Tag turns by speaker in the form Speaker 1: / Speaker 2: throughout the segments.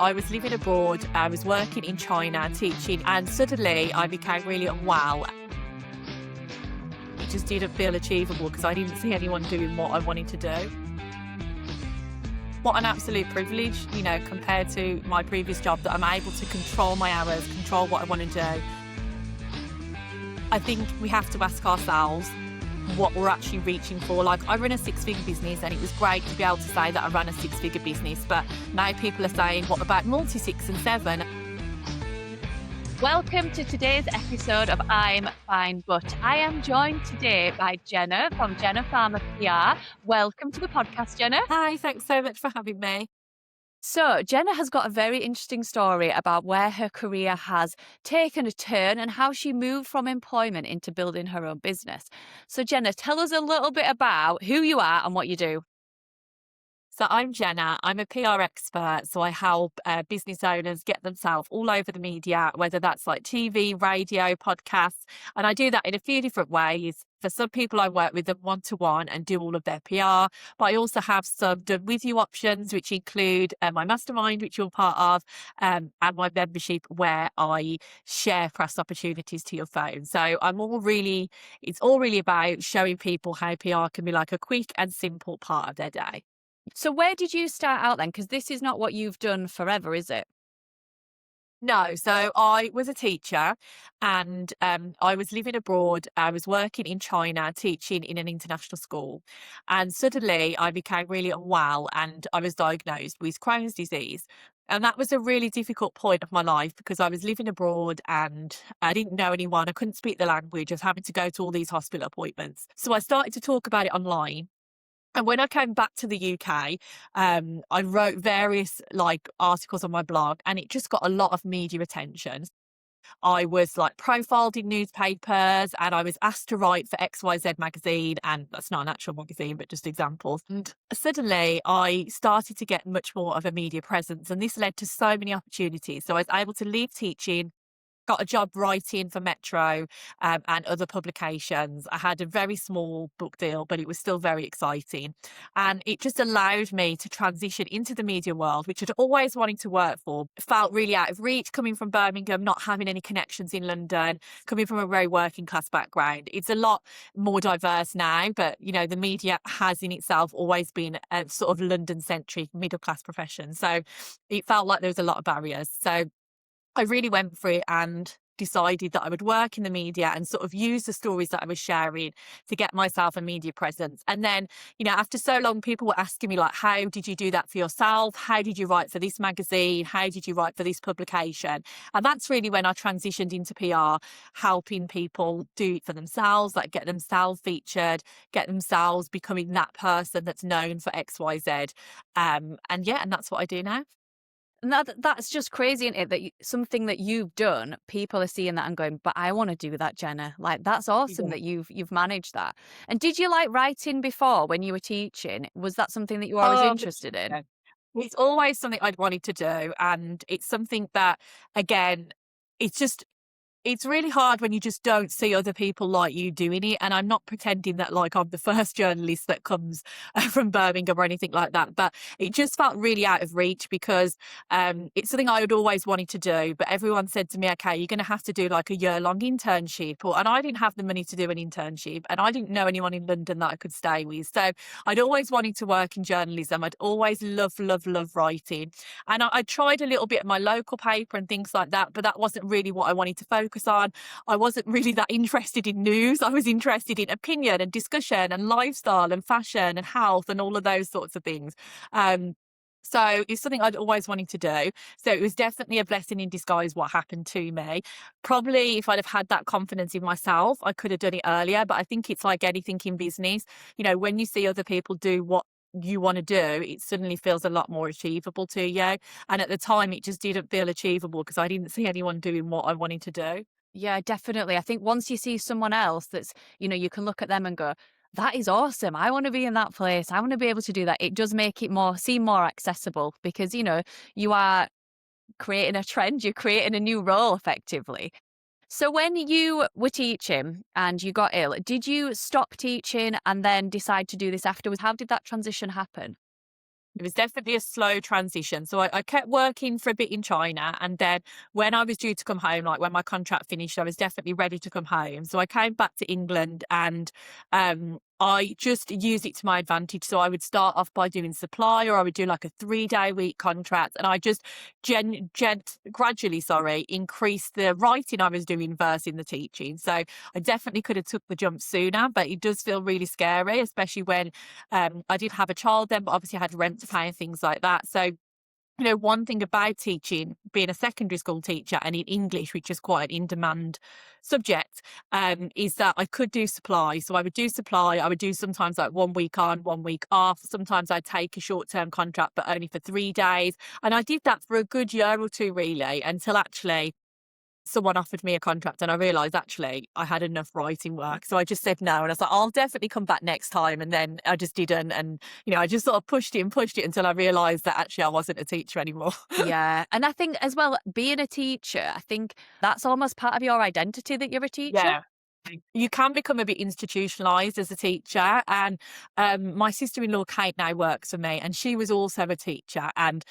Speaker 1: I was living abroad, I was working in China teaching, and suddenly I became really unwell. It just didn't feel achievable because I didn't see anyone doing what I wanted to do. What an absolute privilege, compared to my previous job, that I'm able to control my hours, control what I want to do. I think we have to ask ourselves what we're actually reaching for. Like, I run a 6-figure business, and it was great to be able to say that I ran a 6-figure business, but now people are saying, what about multi-6 and 7?
Speaker 2: Welcome to today's episode of I'm Fine But. I am joined today by Jenna from Jenna Farmer PR. Welcome to the podcast, Jenna.
Speaker 1: Hi, thanks so much for having me.
Speaker 2: So, Jenna has got a very interesting story about where her career has taken a turn and how she moved from employment into building her own business. So, Jenna, tell us a little bit about who you are and what you do.
Speaker 1: So I'm Jenna. I'm a PR expert. So I help business owners get themselves all over the media, whether that's like TV, radio, podcasts. And I do that in a few different ways. For some people, I work with them one-to-one and do all of their PR. But I also have some done with you options, which include my mastermind, which you're part of, and my membership, where I share press opportunities to your phone. So it's all really about showing people how PR can be like a quick and simple part of their day.
Speaker 2: So, where did you start out then? Because this is not what you've done forever, is it?
Speaker 1: No, so I was a teacher, and I was living abroad. I was working in China teaching in an international school, and suddenly I became really unwell and I was diagnosed with Crohn's disease. And that was a really difficult point of my life because I was living abroad and I didn't know anyone. I couldn't speak the language. I was having to go to all these hospital appointments. So I started to talk about it online. And when I came back to the UK, I wrote various articles on my blog, and it just got a lot of media attention. I was profiled in newspapers, and I was asked to write for XYZ magazine, and that's not an actual magazine, but just examples. And suddenly I started to get much more of a media presence, and this led to so many opportunities. So I was able to leave teaching, got a job writing for Metro and other publications. I had a very small book deal, but it was still very exciting. And it just allowed me to transition into the media world, which I'd always wanted to work for. Felt really out of reach coming from Birmingham, not having any connections in London, coming from a very working class background. It's a lot more diverse now, but the media has in itself always been a sort of London centric middle class profession. So it felt like there was a lot of barriers. So I really went for it and decided that I would work in the media and sort of use the stories that I was sharing to get myself a media presence. And then, after so long, people were asking me how did you do that for yourself? How did you write for this magazine? How did you write for this publication? And that's really when I transitioned into PR, helping people do it for themselves, get themselves featured, get themselves becoming that person that's known for XYZ. And that's what I do now.
Speaker 2: And that's just crazy, isn't it? That something that you've done, people are seeing that and going, but I want to do that, Jenna. That's awesome that you've managed that. And did you like writing before when you were teaching? Was that something that you were always interested in?
Speaker 1: Yeah. It's always something I'd wanted to do. And it's something that, again, it's really hard when you just don't see other people like you doing it. And I'm not pretending that I'm the first journalist that comes from Birmingham or anything like that. But it just felt really out of reach because it's something I had always wanted to do. But everyone said to me, okay, you're going to have to do a year-long internship. And I didn't have the money to do an internship. And I didn't know anyone in London that I could stay with. So I'd always wanted to work in journalism. I'd always love writing. And I tried a little bit at my local paper and things like that. But that wasn't really what I wanted to focus on. I wasn't really that interested in news. I was interested in opinion and discussion and lifestyle and fashion and health and all of those sorts of things. So it's something I'd always wanted to do. So it was definitely a blessing in disguise what happened to me. Probably if I'd have had that confidence in myself, I could have done it earlier. But I think it's like anything in business. When you see other people do what you want to do, it suddenly feels a lot more achievable to you. And at the time, it just didn't feel achievable because I didn't see anyone doing what I wanted to do.
Speaker 2: Yeah, definitely. I think once you see someone else that's, you can look at them and go, that is awesome. I want to be in that place. I want to be able to do that. It does make it seem more accessible because, you are creating a trend, you're creating a new role effectively. So when you were teaching and you got ill, did you stop teaching and then decide to do this afterwards? How did that transition happen?
Speaker 1: It was definitely a slow transition. So I kept working for a bit in China. And then when I was due to come home, like when my contract finished, I was definitely ready to come home. So I came back to England and I just used it to my advantage. So I would start off by doing supply, or I would do like a 3-day week contract. And I just gradually, sorry, increased the writing I was doing versus the teaching. So I definitely could have took the jump sooner, but it does feel really scary, especially when I did have a child then, but obviously I had rent to pay and things like that. So, one thing about teaching, being a secondary school teacher and in English, which is quite an in demand subject, is that I could do supply. So I would do supply. I would do sometimes like 1 week on, 1 week off. Sometimes I'd take a short term contract, but only for 3 days. And I did that for a good year or two, really, until actually someone offered me a contract and I realized actually I had enough writing work. So I just said no. And I was like, I'll definitely come back next time. And then I just didn't. And, I just sort of pushed it and pushed it until I realized that actually I wasn't a teacher anymore.
Speaker 2: Yeah, and I think as well, being a teacher, I think that's almost part of your identity that you're a teacher.
Speaker 1: Yeah. You can become a bit institutionalized as a teacher. And my sister-in-law Kate now works for me, and she was also a teacher. And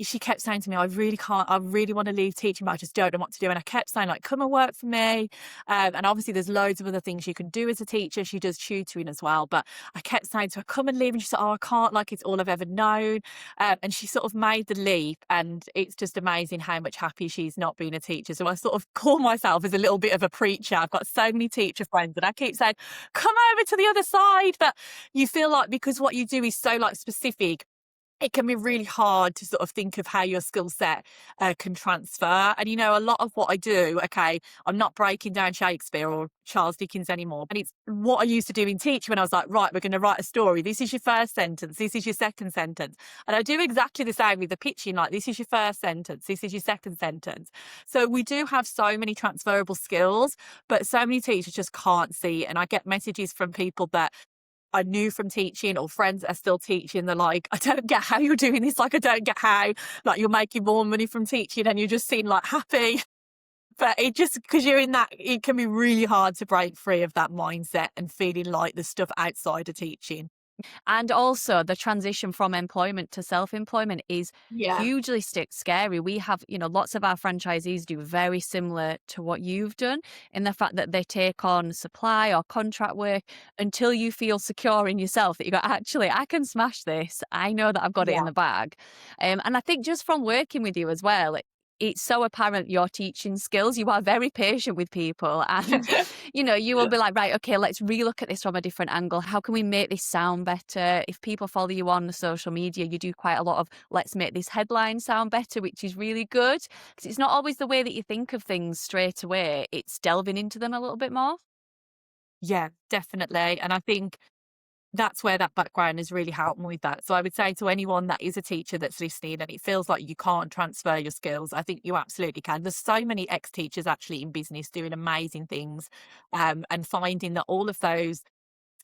Speaker 1: she kept saying to me, I really can't, I really want to leave teaching, but I just don't know what to do. And I kept saying, like, come and work for me. And obviously there's loads of other things you can do as a teacher. She does tutoring as well. But I kept saying to her, come and leave. And she said, oh, I can't, like, it's all I've ever known. And she sort of made the leap, and it's just amazing how much happy she's not being a teacher. So I sort of call myself as a little bit of a preacher. I've got so many teacher friends, and I keep saying, come over to the other side. But you feel like because what you do is so like specific, it can be really hard to sort of think of how your skill set can transfer. And, a lot of what I do, okay, I'm not breaking down Shakespeare or Charles Dickens anymore. And it's what I used to do in teaching when I was like, right, we're going to write a story. This is your first sentence. This is your second sentence. And I do exactly the same with the pitching. Like, this is your first sentence. This is your second sentence. So we do have so many transferable skills, but so many teachers just can't see it. And I get messages from people that I knew from teaching, or friends that are still teaching. They're like, I don't get how you're doing this. Like, I don't get how, like, you're making more money from teaching and you just seem like happy. But it just, because you're in that, it can be really hard to break free of that mindset and feeling like the stuff outside of teaching.
Speaker 2: And also the transition from employment to self-employment is
Speaker 1: Yeah.
Speaker 2: hugely scary. We have, lots of our franchisees do very similar to what you've done in the fact that they take on supply or contract work until you feel secure in yourself that you go, actually, I can smash this. I know that I've got it in
Speaker 1: Yeah.
Speaker 2: the bag. And I think just from working with you as well, it's so apparent your teaching skills. You are very patient with people and, you will be like, right, okay, let's relook at this from a different angle. How can we make this sound better? If people follow you on the social media, you do quite a lot of let's make this headline sound better, which is really good because it's not always the way that you think of things straight away. It's delving into them a little bit more.
Speaker 1: Yeah, definitely. And I think that's where that background has really helped me with that. So I would say to anyone that is a teacher that's listening and it feels like you can't transfer your skills, I think you absolutely can. There's so many ex-teachers actually in business doing amazing things, and finding that all of those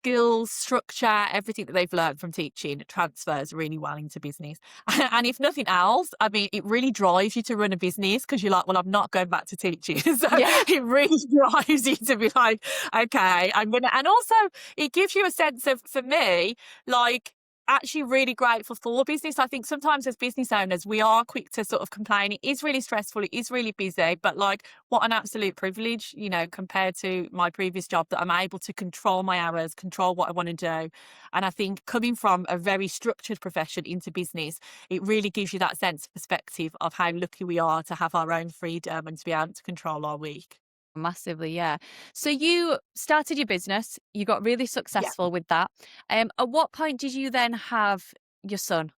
Speaker 1: skills, structure, everything that they've learned from teaching transfers really well into business. And if nothing else, I mean, it really drives you to run a business because you're like, well, I'm not going back to teaching. So
Speaker 2: Yeah.
Speaker 1: it really drives you to be like, okay, I'm going to, and also it gives you a sense of, for me, like, actually really grateful for business. I think sometimes as business owners, we are quick to sort of complain. It is really stressful. It is really busy, but like what an absolute privilege, compared to my previous job that I'm able to control my hours, control what I want to do. And I think coming from a very structured profession into business, it really gives you that sense of perspective of how lucky we are to have our own freedom and to be able to control our week.
Speaker 2: Massively, yeah. So you started your business, you got really
Speaker 1: Yeah.
Speaker 2: successful with that. At what point did you then have your son?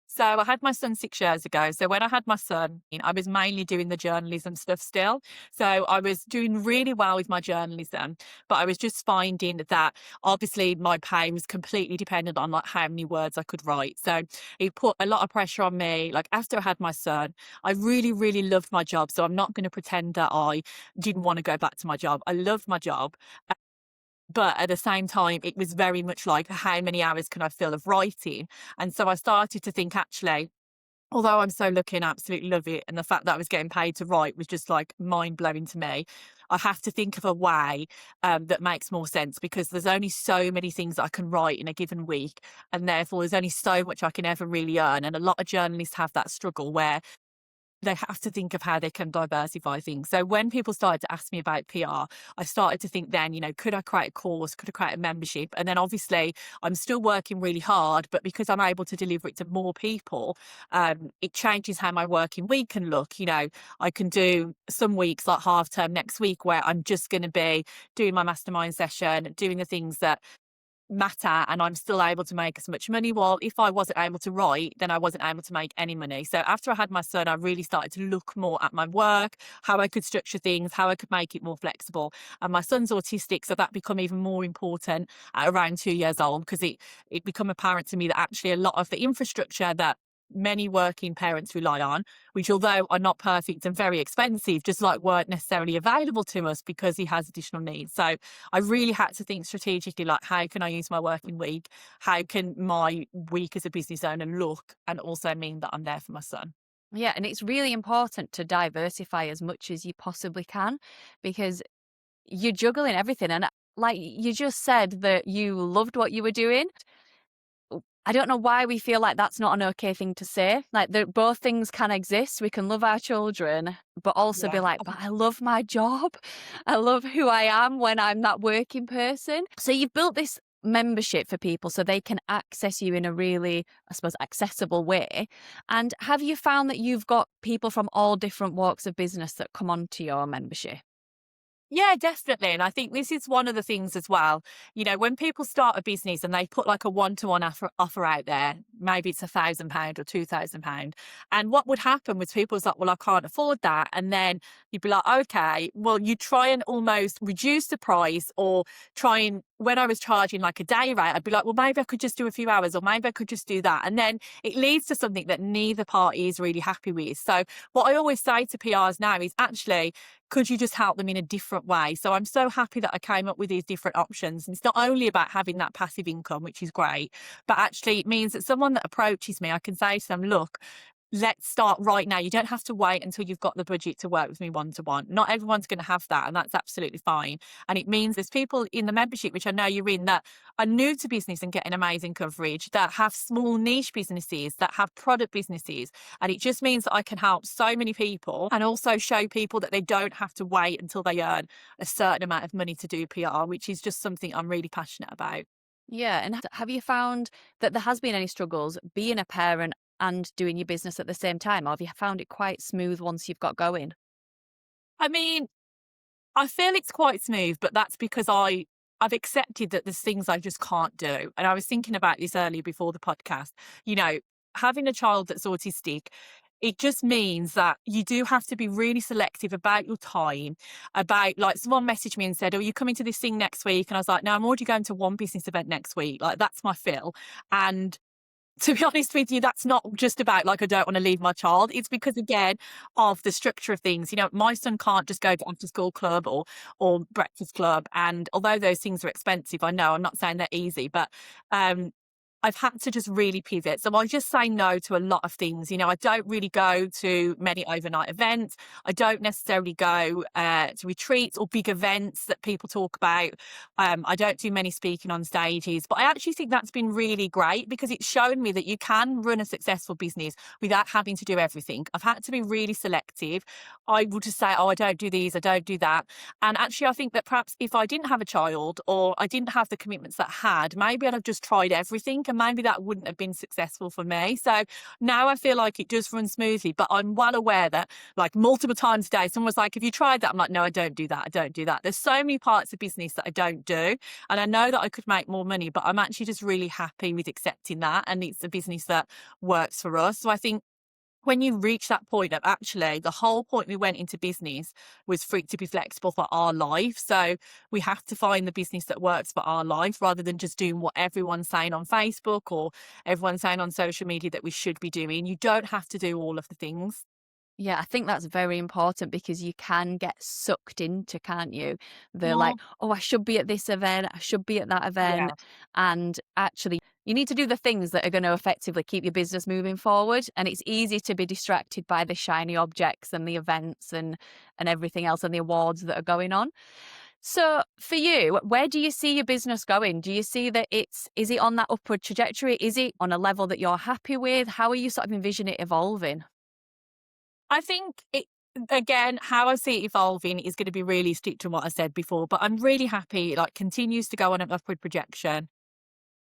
Speaker 1: So I had my son 6 years ago. So when I had my son, I was mainly doing the journalism stuff still. So I was doing really well with my journalism, but I was just finding that obviously my pay was completely dependent on like how many words I could write. So it put a lot of pressure on me. Like after I had my son, I really, really loved my job. So I'm not going to pretend that I didn't want to go back to my job. I loved my job. But at the same time, it was very much like, how many hours can I fill of writing? And so I started to think, actually, although I'm so lucky and absolutely love it, and the fact that I was getting paid to write was just like mind blowing to me, I have to think of a way that makes more sense, because there's only so many things I can write in a given week. And therefore, there's only so much I can ever really earn. And a lot of journalists have that struggle where they have to think of how they can diversify things. So when people started to ask me about PR, I started to think then, could I create a course? Could I create a membership? And then obviously I'm still working really hard, but because I'm able to deliver it to more people, it changes how my working week can look. I can do some weeks like half term next week where I'm just going to be doing my mastermind session, doing the things that matter, and I'm still able to make as much money. While if I wasn't able to write, then I wasn't able to make any money. So after I had my son, I really started to look more at my work, how I could structure things, how I could make it more flexible. And my son's autistic, so that become even more important at around 2 years old, because it become apparent to me that actually a lot of the infrastructure that many working parents rely on, which although are not perfect and very expensive, just like weren't necessarily available to us because he has additional needs. So I really had to think strategically, like, how can I use my working week? How can my week as a business owner look and also mean that I'm there for my son?
Speaker 2: Yeah, and it's really important to diversify as much as you possibly can because you're juggling everything. And like you just said that you loved what you were doing. I don't know why we feel like that's not an okay thing to say. Like both things can exist. We can love our children, but also be
Speaker 1: Yeah.
Speaker 2: like, but I love my job. I love who I am when I'm that working person. So you've built this membership for people so they can access you in a really, I suppose, accessible way. And have you found that you've got people from all different walks of business that come onto your membership?
Speaker 1: Yeah, definitely. And I think this is one of the things as well. When people start a business and they put like a one-to-one offer out there, maybe it's £1,000 or £2,000. And what would happen was people was like, well, I can't afford that. And then you'd be like, okay, well, you try and almost reduce the price, or try and, when I was charging like a day rate, I'd be like, well, maybe I could just do a few hours, or maybe I could just do that. And then it leads to something that neither party is really happy with. So what I always say to PRs now is actually, could you just help them in a different way? So I'm so happy that I came up with these different options. And it's not only about having that passive income, which is great, but actually it means that someone that approaches me, I can say to them, look, let's start right now. You don't have to wait until you've got the budget to work with me one to one. Not everyone's going to have that, and that's absolutely fine. And it means there's people in the membership, which I know you're in, that are new to business and getting amazing coverage, that have small niche businesses, that have product businesses. And it just means that I can help so many people, and also show people that they don't have to wait until they earn a certain amount of money to do PR, which is just something I'm really passionate about.
Speaker 2: Yeah. And have you found that there has been any struggles being a parent and doing your business at the same time? Or have you found it quite smooth once you've got going?
Speaker 1: I mean, I feel it's quite smooth, but that's because I've accepted that there's things I just can't do. And I was thinking about this earlier before the podcast. You know, Having a child that's autistic, it just means that you do have to be really selective about your time. About, like, someone messaged me and said, "Oh, you coming to this thing next week?" And I was like, "No, I'm already going to one business event next week. Like, that's my fill." And to be honest with you, that's not just about, like, I don't want to leave my child. It's because, again, of the structure of things. My son can't just go to after school club or breakfast club. And although those things are expensive, I know I'm not saying they're easy, but um, I've had to just really pivot. So I just say no to a lot of things. I don't really go to many overnight events. I don't necessarily go to retreats or big events that people talk about. I don't do many speaking on stages, but I actually think that's been really great, because it's shown me that you can run a successful business without having to do everything. I've had to be really selective. I will just say, oh, I don't do these, I don't do that. And actually, I think that perhaps if I didn't have a child, or I didn't have the commitments that I had, maybe I'd have just tried everything, and maybe that wouldn't have been successful for me. So now I feel like it does run smoothly, but I'm well aware that, like, multiple times a day, someone's like, "Have you tried that?" I'm like, "No, I don't do that. I don't do that." There's so many parts of business that I don't do. And I know that I could make more money, but I'm actually just really happy with accepting that. And it's a business that works for us. So I think when you reach that point of, actually, the whole point we went into business was for it to be flexible for our life. So we have to find the business that works for our life, rather than just doing what everyone's saying on Facebook or everyone's saying on social media that we should be doing. You don't have to do all of the things.
Speaker 2: Yeah, I think that's very important because you can get sucked into, can't you? The
Speaker 1: Yeah.
Speaker 2: like, oh, I should be at this event, I should be at that event.
Speaker 1: Yeah.
Speaker 2: And actually, You need to do the things that are going to effectively keep your business moving forward. And it's easy to be distracted by the shiny objects and the events and everything else and the awards that are going on. So for you, where do you see your business going? Do you see that is it on that upward trajectory? Is it on a level that you're happy with? How are you sort of envisioning it evolving?
Speaker 1: I think it again, how I see it evolving is gonna be really stick to what I said before, but I'm really happy it, like, continues to go on an upward projection.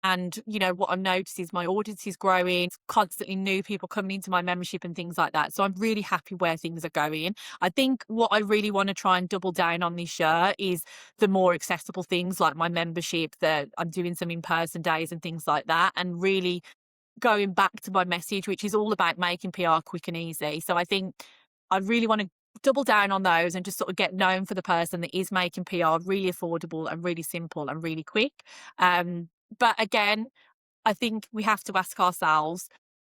Speaker 1: And, what I've noticed is my audience is growing, constantly new people coming into my membership and things like that. So I'm really happy where things are going. I think what I really want to try and double down on this year is the more accessible things like my membership, that I'm doing some in-person days and things like that, and really going back to my message, which is all about making PR quick and easy. So I think I really want to double down on those and just sort of get known for the person that is making PR really affordable and really simple and really quick. But again, I think we have to ask ourselves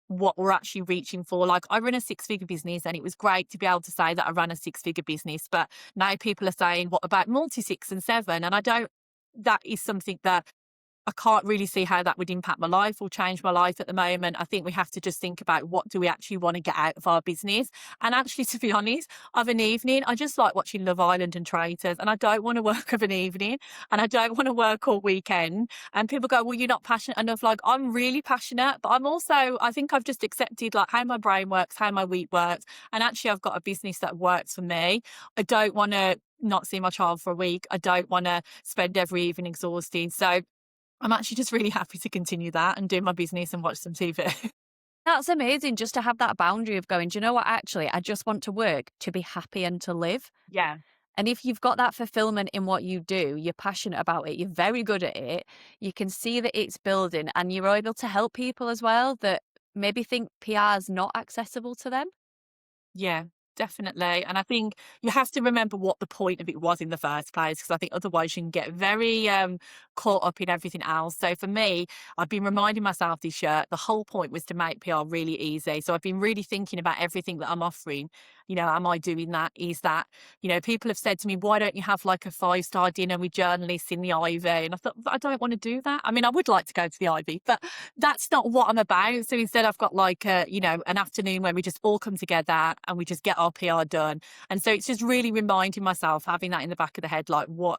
Speaker 1: what we're actually reaching for. Like, I run a six-figure business, and it was great to be able to say that I ran a six-figure business. But now people are saying, what about multi six and seven? And I don't, that is something that I can't really see how that would impact my life or change my life at the moment. I think we have to just think about what do we actually want to get out of our business. And actually, to be honest, of an evening, I just like watching Love Island and Traitors, and I don't want to work of an evening, and I don't want to work all weekend. And people go, well, you're not passionate enough. Like, I'm really passionate, but I'm also, I think I've just accepted like how my brain works, how my week works. And actually, I've got a business that works for me. I don't want to not see my child for a week. I don't want to spend every evening exhausted. So I'm actually just really happy to continue that and do my business and watch some TV.
Speaker 2: That's amazing just to have that boundary of going, do you know what? Actually, I just want to work to be happy and to live.
Speaker 1: Yeah.
Speaker 2: And if you've got that fulfillment in what you do, you're passionate about it, you're very good at it, you can see that it's building and you're able to help people as well that maybe think PR is not accessible to them.
Speaker 1: Yeah, definitely. And I think you have to remember what the point of it was in the first place, because I think otherwise you can get very caught up in everything else. So for me, I've been reminding myself this year the whole point was to make PR really easy. So I've been really thinking about everything that I'm offering. Am I doing that? Is that, people have said to me, why don't you have like a 5-star dinner with journalists in the Ivy? And I thought, I don't want to do that. I mean, I would like to go to the Ivy, but that's not what I'm about. So instead, I've got like an afternoon where we just all come together and we just get our PR done. And so it's just really reminding myself, having that in the back of the head, like what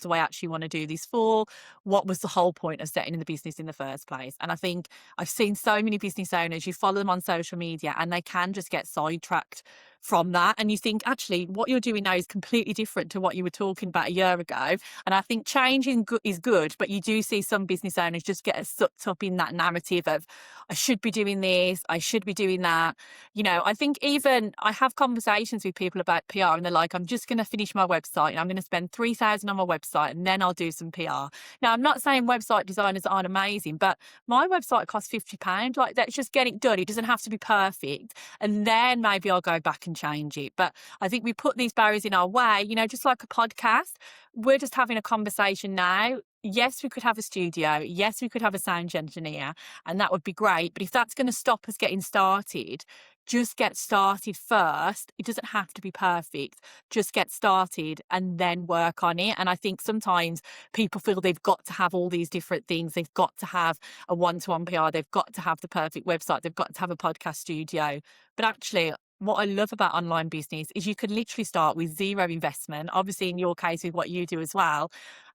Speaker 1: do I actually want to do this for? What was the whole point of setting in the business in the first place? And I think I've seen so many business owners, you follow them on social media and they can just get sidetracked from that. And you think, actually, what you're doing now is completely different to what you were talking about a year ago. And I think changing is good, but you do see some business owners just get sucked up in that narrative of, I should be doing this, I should be doing that. I think even I have conversations with people about PR and they're like, I'm just going to finish my website and I'm going to spend 3,000 on my website and then I'll do some PR. Now, I'm not saying website designers aren't amazing, but my website costs £50. Like, let's just get it done. It doesn't have to be perfect. And then maybe I'll go back and change it. But I think we put these barriers in our way, just like a podcast. We're just having a conversation now. Yes, we could have a studio. Yes, we could have a sound engineer, and that would be great. But if that's going to stop us getting started, just get started first. It doesn't have to be perfect. Just get started and then work on it. And I think sometimes people feel they've got to have all these different things. They've got to have a one-to-one PR. They've got to have the perfect website. They've got to have a podcast studio. But actually, what I love about online business is you can literally start with zero investment, obviously in your case with what you do as well.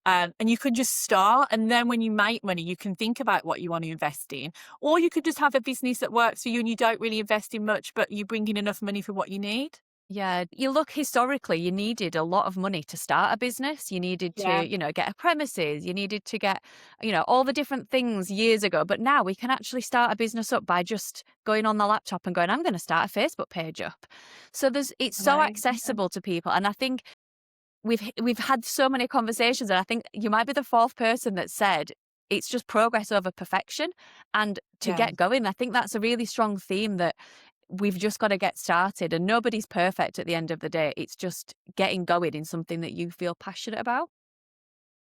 Speaker 1: And you can just start. And then when you make money, you can think about what you want to invest in. Or you could just have a business that works for you and you don't really invest in much, but you bring in enough money for what you need.
Speaker 2: Yeah, you look historically, you needed a lot of money to start a business. You needed
Speaker 1: Yeah.
Speaker 2: to, get a premises. You needed to get, all the different things years ago. But now we can actually start a business up by just going on the laptop and going, I'm going to start a Facebook page up. So it's so
Speaker 1: Amazing.
Speaker 2: accessible to people. And I think we've had so many conversations, and I think you might be the fourth person that said it's just progress over perfection and to
Speaker 1: Yeah.
Speaker 2: get going. I think that's a really strong theme that we've just got to get started, and nobody's perfect at the end of the day. It's just getting going in something that you feel passionate about.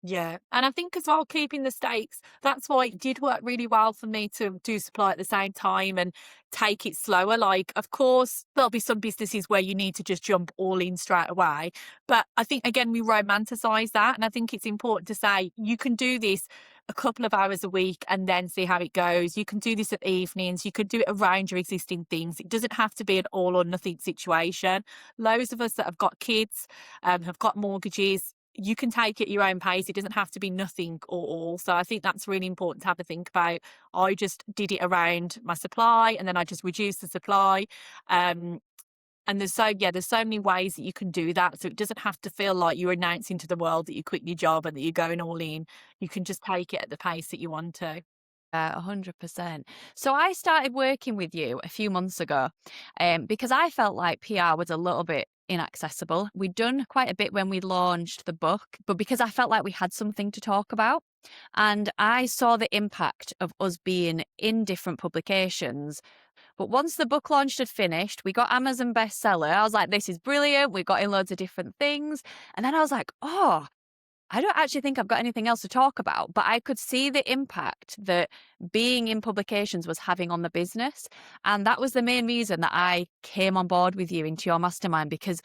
Speaker 1: Yeah, and I think as well, keeping the stakes, that's why it did work really well for me to do supply at the same time and take it slower. Like, of course, there'll be some businesses where you need to just jump all in straight away. But I think, again, we romanticize that. And I think it's important to say you can do this a couple of hours a week and then see how it goes. You can do this at evenings. You could do it around your existing things. It doesn't have to be an all or nothing situation. Loads of us that have got kids, have got mortgages, you can take it at your own pace. It doesn't have to be nothing or all. So I think that's really important to have a think about. I just did it around my supply and then I just reduced the supply. Um, and there's so many ways that you can do that. So it doesn't have to feel like you're announcing to the world that you quit your job and that you're going all in. You can just take it at the pace that you want to.
Speaker 2: 100%. So I started working with you a few months ago because I felt like PR was a little bit inaccessible. We'd done quite a bit when we launched the book, but because I felt like we had something to talk about. And I saw the impact of us being in different publications. But once the book launch had finished, we got Amazon bestseller. I was like, this is brilliant. We got in loads of different things. And then I was like, oh, I don't actually think I've got anything else to talk about, but I could see the impact that being in publications was having on the business. And that was the main reason that I came on board with you into your mastermind because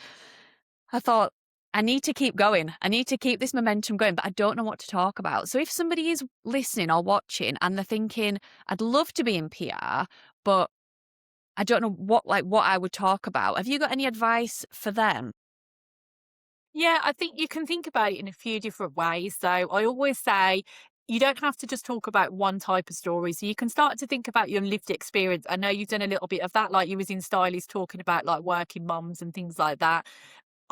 Speaker 2: I thought, I need to keep going. I need to keep this momentum going, but I don't know what to talk about. So if somebody is listening or watching and they're thinking, I'd love to be in PR, but I don't know what I would talk about. Have you got any advice for them?
Speaker 1: Yeah, I think you can think about it in a few different ways. So I always say you don't have to just talk about one type of story. So you can start to think about your lived experience. I know you've done a little bit of that, like you was in Stylies talking about like working mums and things like that.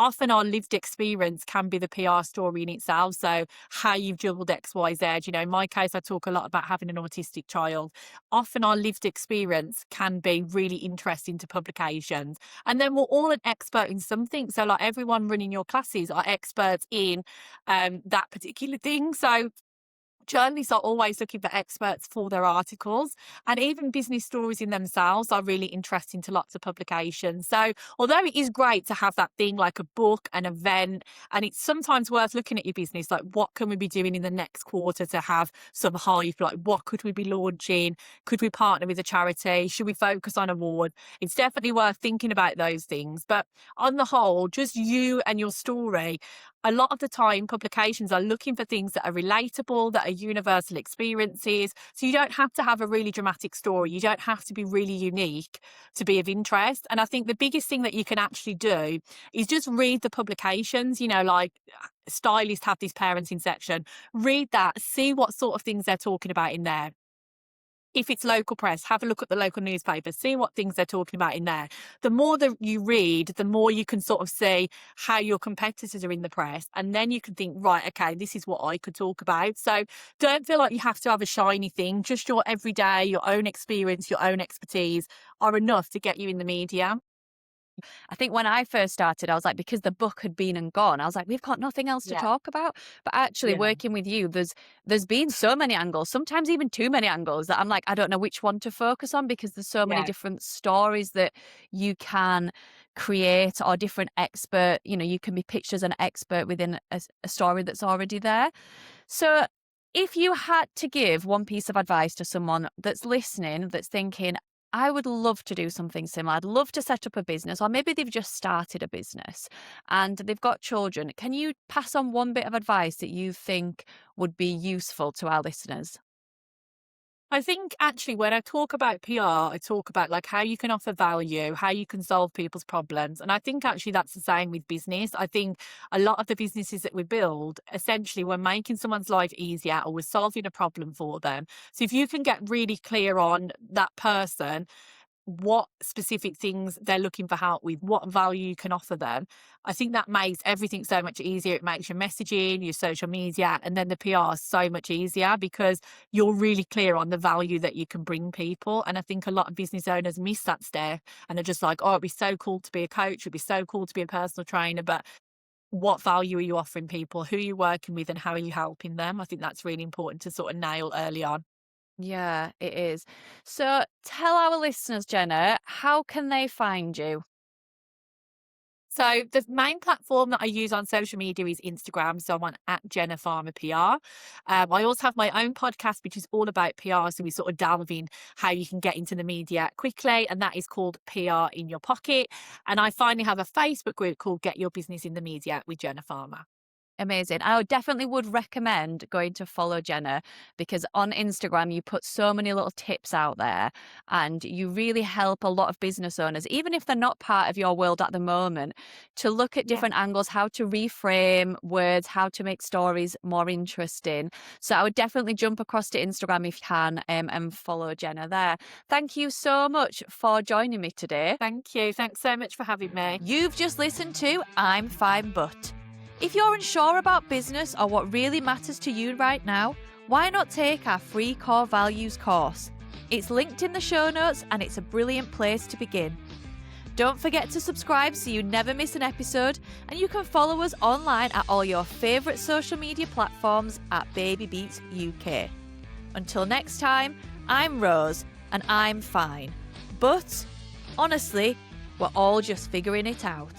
Speaker 1: Often our lived experience can be the PR story in itself. So how you've juggled X, Y, Z. You know, in my case, I talk a lot about having an autistic child. Often our lived experience can be really interesting to publications. And then we're all an expert in something. So like everyone running your classes are experts in that particular thing. So journalists are always looking for experts for their articles, and even business stories in themselves are really interesting to lots of publications. So, although it is great to have that thing like a book, an event, and it's sometimes worth looking at your business like what can we be doing in the next quarter to have some hype? Like, what could we be launching? Could we partner with a charity? Should we focus on award? It's definitely worth thinking about those things. But on the whole, just you and your story, a lot of the time publications are looking for things that are relatable, that are universal experiences. So you don't have to have a really dramatic story. You don't have to be really unique to be of interest. And I think the biggest thing that you can actually do is just read the publications, you know, like stylists have this parenting section. Read that, see what sort of things they're talking about in there. If it's local press, have a look at the local newspaper, see what things they're talking about in there. The more that you read, the more you can sort of see how your competitors are in the press. And then you can think, right, okay, this is what I could talk about. So don't feel like you have to have a shiny thing. Just your everyday, your own experience, your own expertise are enough to get you in the media.
Speaker 2: I think when I first started, I was like, because the book had been and gone, I was like, we've got nothing else to
Speaker 1: Yeah.
Speaker 2: talk about. But actually
Speaker 1: Yeah.
Speaker 2: working with you, there's been so many angles, sometimes even too many angles that I'm like, I don't know which one to focus on because there's so many
Speaker 1: Yeah.
Speaker 2: different stories that you can create or different expert, you can be pitched as an expert within a story that's already there. So if you had to give one piece of advice to someone that's listening, that's thinking, I would love to do something similar. I'd love to set up a business, or maybe they've just started a business and they've got children. Can you pass on one bit of advice that you think would be useful to our listeners?
Speaker 1: I think actually when I talk about PR, I talk about like how you can offer value, how you can solve people's problems. And I think actually that's the same with business. I think a lot of the businesses that we build, essentially we're making someone's life easier or we're solving a problem for them. So if you can get really clear on that person, what specific things they're looking for help with, what value you can offer them. I think that makes everything so much easier. It makes your messaging, your social media, and then the PR so much easier because you're really clear on the value that you can bring people. And I think a lot of business owners miss that step and they're just like, oh, it'd be so cool to be a coach, it'd be so cool to be a personal trainer, but what value are you offering people? Who are you working with and how are you helping them? I think that's really important to sort of nail early on.
Speaker 2: Yeah, it is. So tell our listeners, Jenna, how can they find you?
Speaker 1: So the main platform that I use on social media is Instagram. So I'm on at Jenna Farmer PR. I also have my own podcast, which is all about PR. So we sort of delve in how you can get into the media quickly, and that is called PR in Your Pocket. And I finally have a Facebook group called Get Your Business in the Media with Jenna Farmer.
Speaker 2: Amazing. I definitely would recommend going to follow Jenna because on Instagram, you put so many little tips out there and you really help a lot of business owners, even if they're not part of your world at the moment, to look at
Speaker 1: Yeah.
Speaker 2: different angles, how to reframe words, how to make stories more interesting. So I would definitely jump across to Instagram if you can and follow Jenna there. Thank you so much for joining me today.
Speaker 1: Thank you. Thanks so much for having me.
Speaker 2: You've just listened to I'm Fine But. If you're unsure about business or what really matters to you right now, why not take our free core values course? It's linked in the show notes and it's a brilliant place to begin. Don't forget to subscribe so you never miss an episode, and you can follow us online at all your favourite social media platforms at Baby Beats UK. Until next time, I'm Rose and I'm fine. But honestly, we're all just figuring it out.